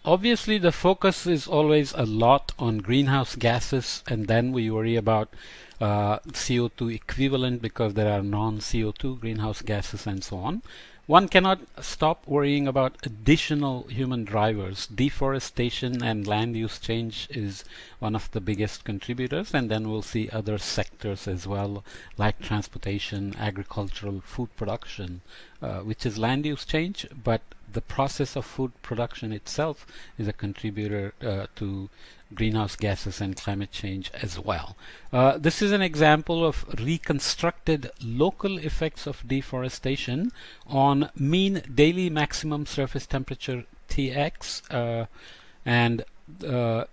obviously the focus is always a lot on greenhouse gases, and then we worry about CO2 equivalent because there are non-CO2 greenhouse gases and so on. One cannot stop worrying about additional human drivers. Deforestation and land use change is one of the biggest contributors, and then we'll see other sectors as well, like transportation, agricultural, food production, which is land use change, but the process of food production itself is a contributor to greenhouse gases and climate change as well. This is an example of reconstructed local effects of deforestation on mean daily maximum surface temperature Tx and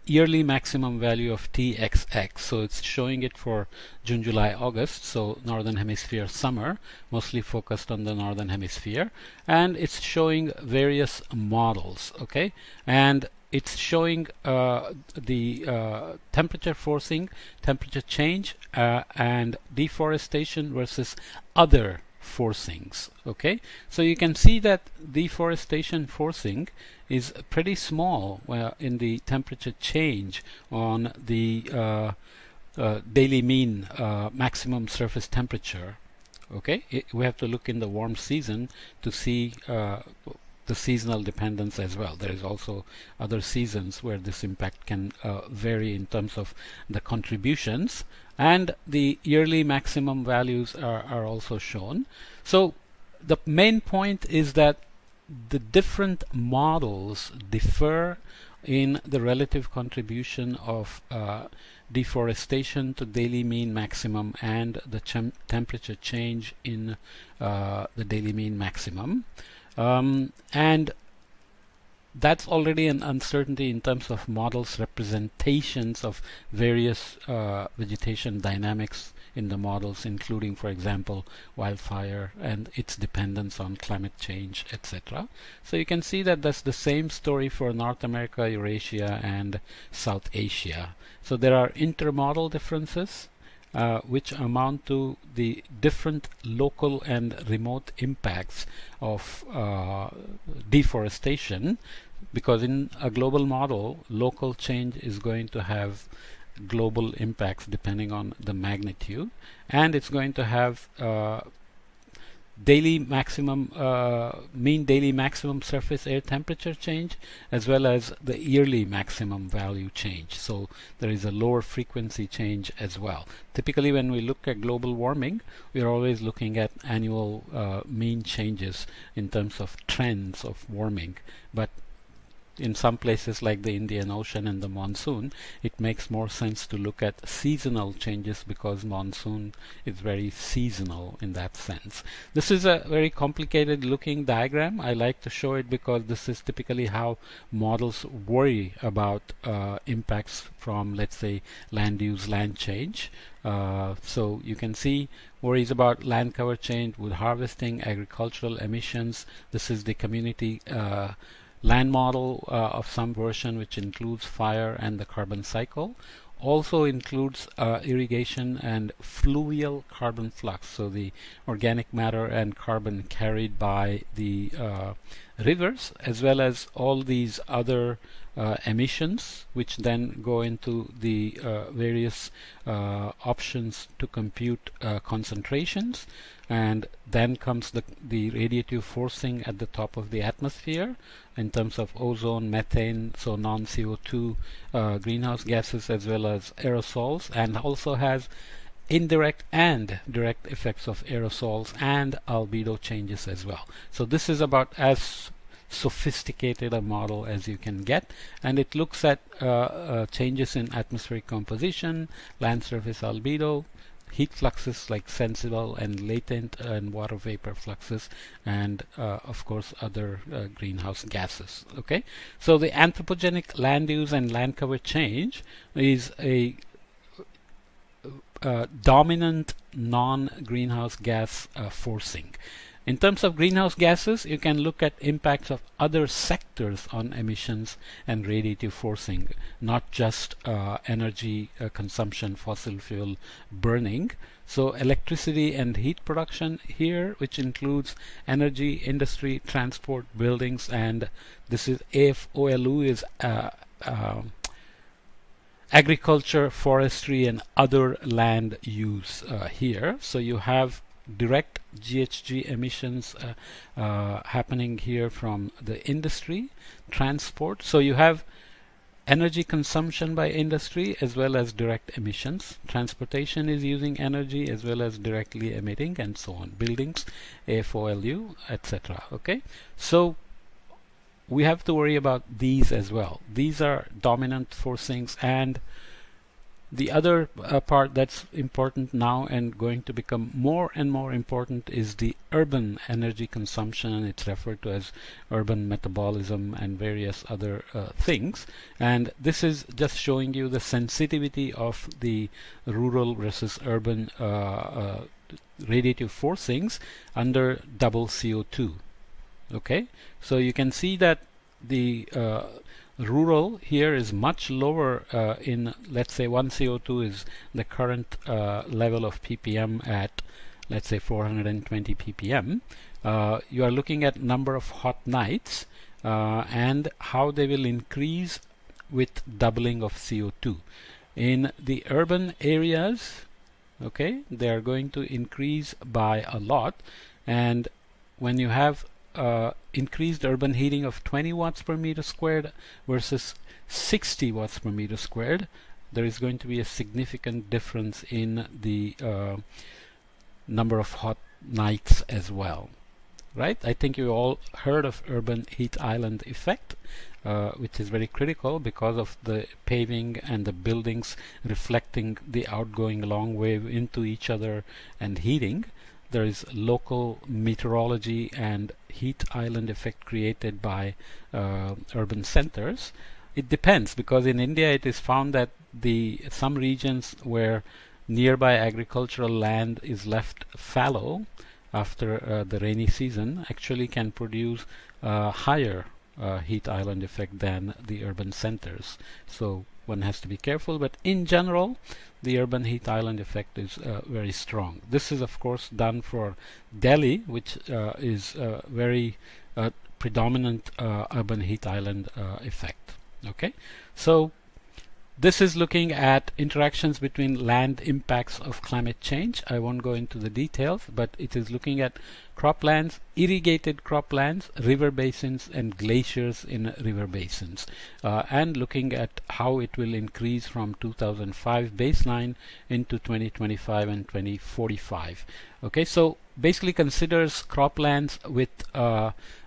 yearly maximum value of Txx. So it's showing it for June, July, August, so northern hemisphere summer, mostly focused on the northern hemisphere, and it's showing various models, okay? And it's showing the temperature forcing, temperature change, and deforestation versus other forcings. Okay, so you can see that deforestation forcing is pretty small in the temperature change on the daily mean maximum surface temperature. Okay, we have to look in the warm season to see the seasonal dependence as well. There is also other seasons where this impact can vary in terms of the contributions, and the yearly maximum values are also shown. So the main point is that the different models differ in the relative contribution of deforestation to daily mean maximum and the temperature change in the daily mean maximum. And that's already an uncertainty in terms of models' representations of various vegetation dynamics in the models, including, for example, wildfire and its dependence on climate change, etc. So you can see that that's the same story for North America, Eurasia, and South Asia. So there are intermodal differences, which amount to the different local and remote impacts of deforestation, because in a global model, local change is going to have global impacts depending on the magnitude, and it's going to have daily maximum mean daily maximum surface air temperature change, as well as the yearly maximum value change. So there is a lower frequency change as well. Typically when we look at global warming, we are always looking at annual mean changes in terms of trends of warming, but in some places like the Indian Ocean and the monsoon, it makes more sense to look at seasonal changes because monsoon is very seasonal in that sense. This is a very complicated looking diagram. I like to show it because this is typically how models worry about impacts from, let's say, land use, land change. So you can see worries about land cover change, wood harvesting, agricultural emissions. This is the community land model of some version, which includes fire and the carbon cycle. Also includes irrigation and fluvial carbon flux, so the organic matter and carbon carried by the rivers, as well as all these other emissions, which then go into the various options to compute concentrations. And then comes the radiative forcing at the top of the atmosphere in terms of ozone, methane, so non-CO2 greenhouse gases, as well as aerosols, and also has indirect and direct effects of aerosols and albedo changes as well. So this is about as sophisticated a model as you can get, and it looks at changes in atmospheric composition, land surface albedo, heat fluxes like sensible and latent, and water vapor fluxes, and of course other greenhouse gases. Okay, so the anthropogenic land use and land cover change is a dominant non-greenhouse gas forcing. In terms of greenhouse gases, you can look at impacts of other sectors on emissions and radiative forcing, not just energy consumption, fossil fuel burning. So electricity and heat production here, which includes energy, industry, transport, buildings, and this is AFOLU is agriculture, forestry, and other land use here. So you have direct GHG emissions happening here from the industry, transport. So you have energy consumption by industry as well as direct emissions. Transportation is using energy as well as directly emitting, and so on. Buildings, AFOLU, etc. Okay, so we have to worry about these as well. These are dominant forcings, and the other part that's important now and going to become more and more important is the urban energy consumption. It's referred to as urban metabolism and various other things. And this is just showing you the sensitivity of the rural versus urban radiative forcings under double CO2. Okay, so you can see that the rural here is much lower in, let's say, 1 CO2 is the current level of ppm at, let's say, 420 ppm. You are looking at number of hot nights and how they will increase with doubling of CO2. In the urban areas, okay, they are going to increase by a lot, and when you have increased urban heating of 20 watts per meter squared versus 60 watts per meter squared, there is going to be a significant difference in the number of hot nights as well. Right? I think you all heard of urban heat island effect, which is very critical because of the paving and the buildings reflecting the outgoing long wave into each other and heating. There is local meteorology and heat island effect created by urban centers. It depends, because in India it is found that some regions where nearby agricultural land is left fallow after the rainy season actually can produce higher heat island effect than the urban centers. So one has to be careful, but in general the urban heat island effect is very strong. This is of course done for Delhi, which is very predominant urban heat island effect. Okay, so this is looking at interactions between land impacts of climate change. I won't go into the details, but it is looking at croplands, irrigated croplands, river basins, and glaciers in river basins, and looking at how it will increase from 2005 baseline into 2025 and 2045. Okay, so basically considers croplands with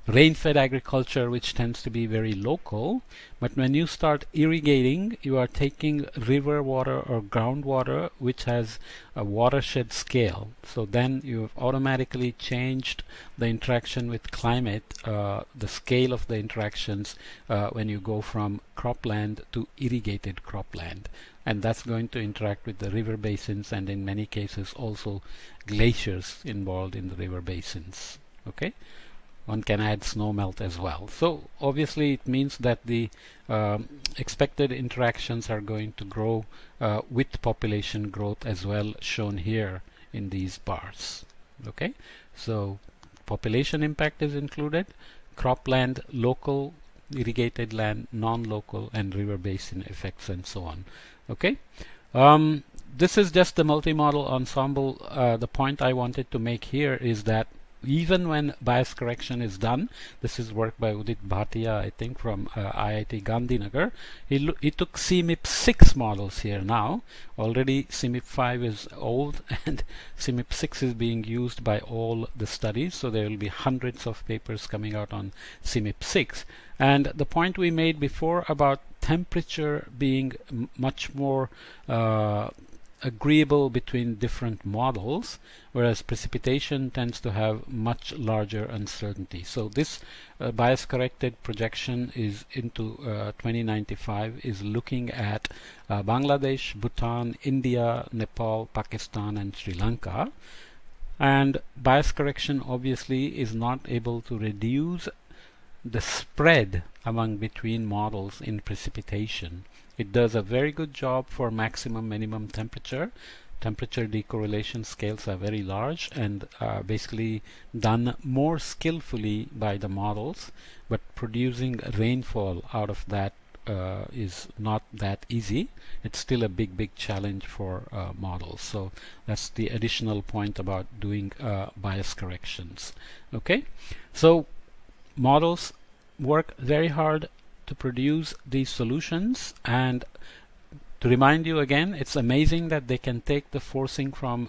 rain-fed agriculture, which tends to be very local, but when you start irrigating, you are taking river water or groundwater which has a watershed scale. So then you've automatically changed the interaction with climate, the scale of the interactions when you go from cropland to irrigated cropland, and that's going to interact with the river basins, and in many cases also glaciers involved in the river basins. Okay, one can add snow melt as well. So obviously it means that the expected interactions are going to grow with population growth as well, shown here in these bars. Okay, so population impact is included, cropland, local, irrigated land, non-local, and river basin effects, and so on. Okay, this is just the multi-model ensemble. The point I wanted to make here is that even when bias correction is done, this is work by Udit Bhatia, I think, from IIT Gandhinagar. He took CMIP 6 models here now. Already CMIP 5 is old, and CMIP 6 is being used by all the studies, so there will be hundreds of papers coming out on CMIP 6. And the point we made before about temperature being much more agreeable between different models, whereas precipitation tends to have much larger uncertainty. So this bias corrected projection is into 2095, is looking at Bangladesh, Bhutan, India, Nepal, Pakistan, and Sri Lanka. And bias correction obviously is not able to reduce the spread between models in precipitation. It does a very good job for maximum minimum temperature. Temperature decorrelation scales are very large and basically done more skillfully by the models, but producing rainfall out of that is not that easy. It's still a big challenge for models. So that's the additional point about doing bias corrections. Okay, so models work very hard to produce these solutions, and to remind you again, it's amazing that they can take the forcing from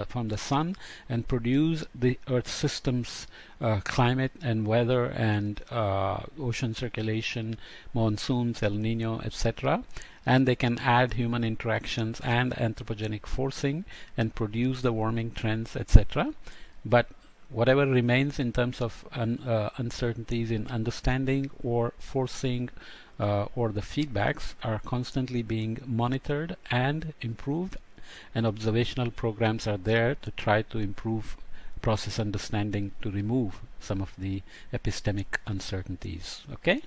from the sun and produce the Earth system's climate and weather and ocean circulation, monsoons, El Nino, etc. And they can add human interactions and anthropogenic forcing and produce the warming trends, etc. But whatever remains in terms of uncertainties in understanding or forcing or the feedbacks are constantly being monitored and improved, and observational programs are there to try to improve process understanding to remove some of the epistemic uncertainties. Okay.